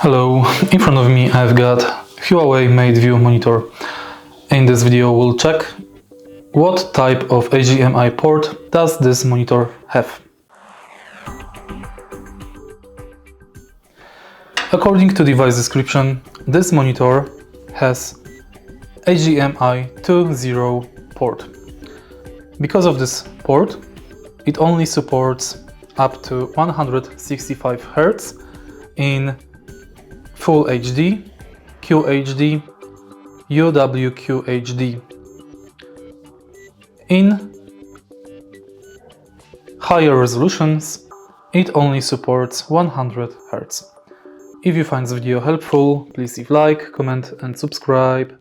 Hello, in front of me I've got HUAWEI MateView monitor. In this video we'll check what type of HDMI port does this monitor have. According to device description, this monitor has HDMI 2.0 port. Because of this port, it only supports up to 165 Hz in Full HD, QHD, UWQHD. In higher resolutions, it only supports 100 Hz. If you find this video helpful, please leave a like, comment and subscribe.